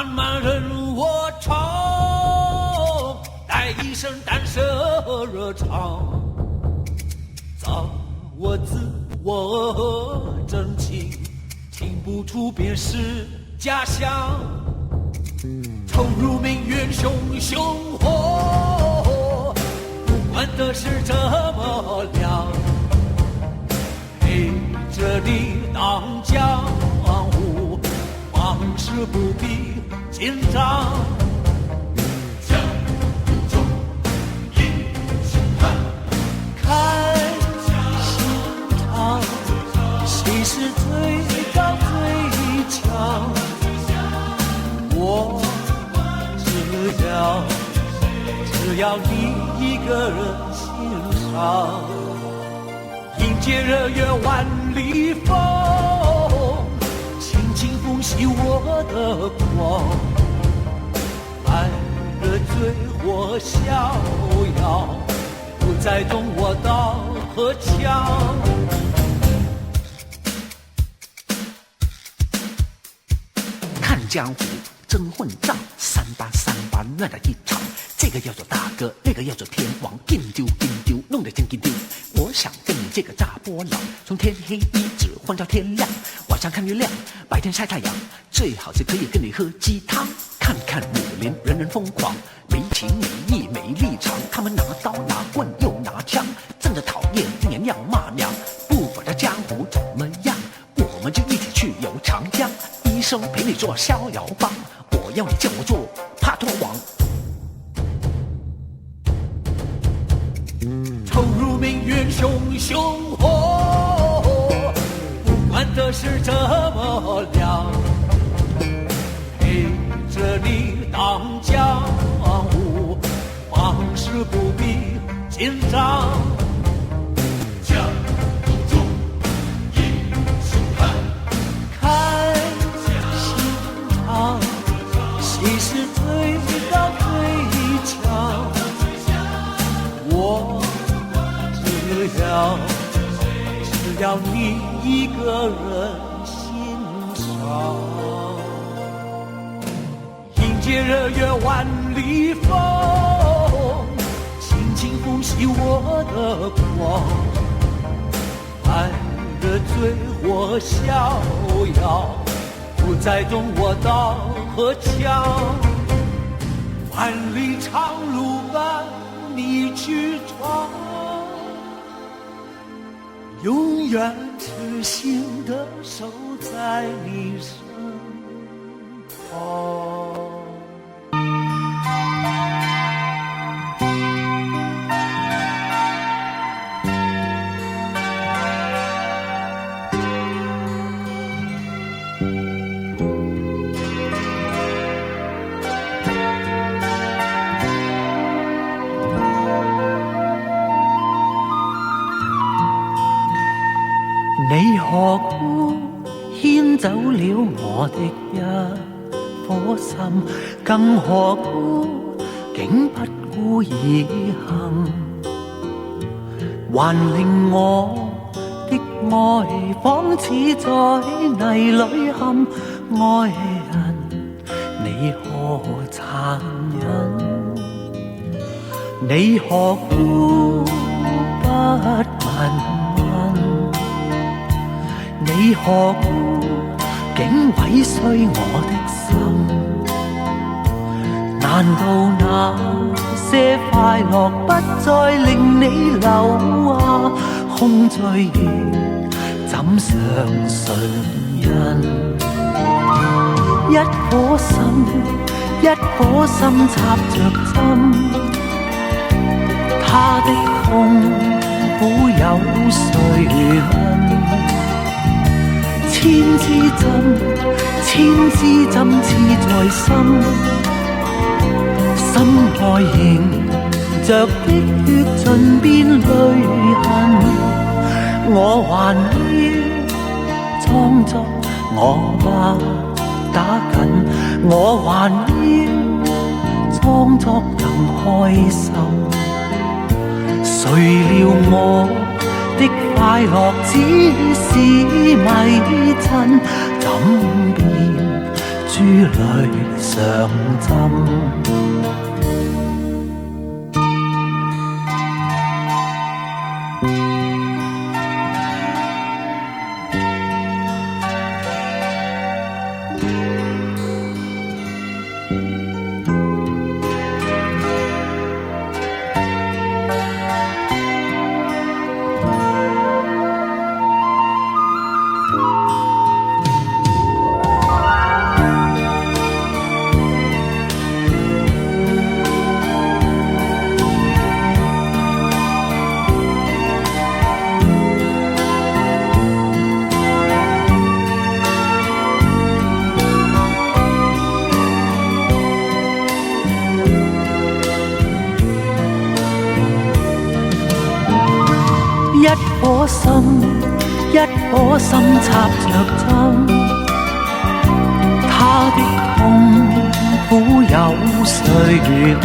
漫漫任我闯，带一身胆色热肠，造我自我真情，听不出便是家乡。投入命运熊熊火，不管的是怎么亮，陪着你当江湖，往事不必紧张。江湖中英雄汉，看心肠，谁是最高最强？我只要你一个人欣赏，迎接日月万里风，轻轻抚洗我的光，爱的醉或逍遥，不再动我刀和枪。看江湖真混账，3838乱了一场。这个叫做大哥，那个叫做天王，劲丢，弄得真劲丢。我想跟你这个大波浪，从天黑一直混到天亮，晚上看月亮，白天晒太阳，最好是可以跟你喝鸡汤。看看武林，人人疯狂，没情没义没立场，他们拿刀拿棍又拿枪，真的讨厌，今年要骂娘。不管这江湖怎么样，我们就一起去游长江，一生陪你做逍遥帮，我要你叫我做帕托王。投入命运熊熊火，不管的是怎么亮，陪着你当江湖，往事不必紧张。江湖中英雄汉，看心肠，谁是最高最强？我只要你一个人欣赏，迎接日月万里风，轻轻抚洗我的光，爱的醉或逍遥，不再动我刀和枪。万里长路伴你去闯，永远痴心的守在你身旁。你何故牽走了我的一顆心，更何故竟不顧而行，還令我的愛仿似在泥裏陷。愛人，你何殘忍？你何故不問？你何故竟毀碎我的心？難道那些快樂不再令你留下空醉意？怎相信人？一顆心插着針，他的痛苦有誰問？千支針刺在心，心愛凝着的血盡變淚痕。我還要裝作我不打緊，我還要裝作更開心。誰料我的快樂只是迷陣，怎變珠淚上浸。一顆心，一顆心插着針，他的痛苦有誰恨？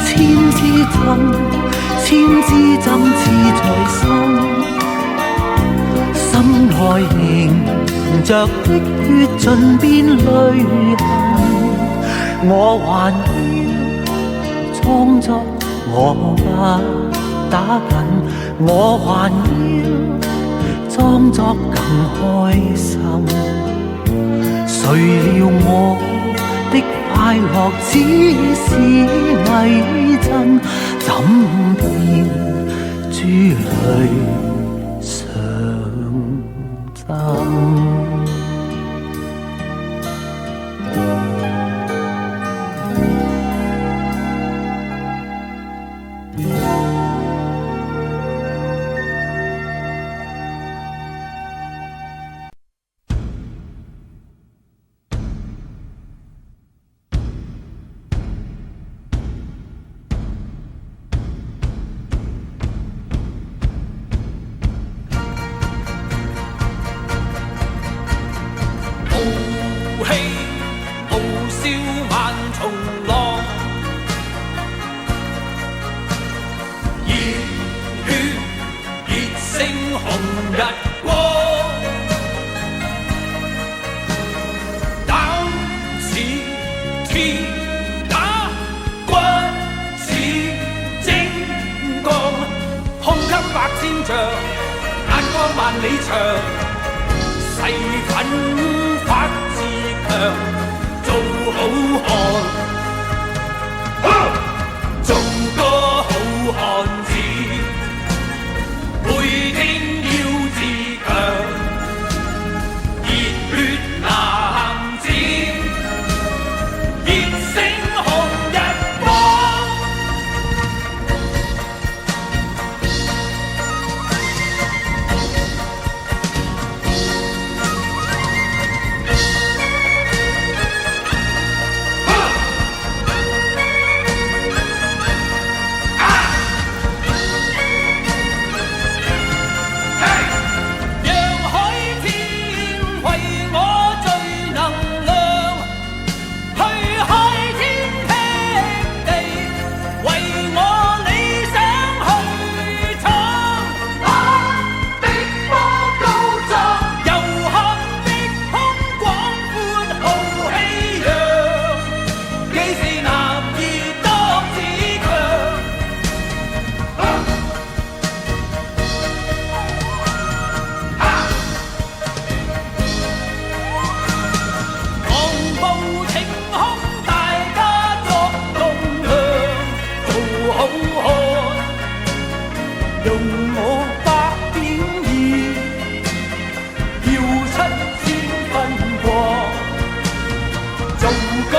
千支針，千支針刺在心，心內凝着的血盡變淚痕，我還要裝作我不打緊，我還要裝作更開心。誰料我的快樂只是偽真，怎變珠淚上針？做個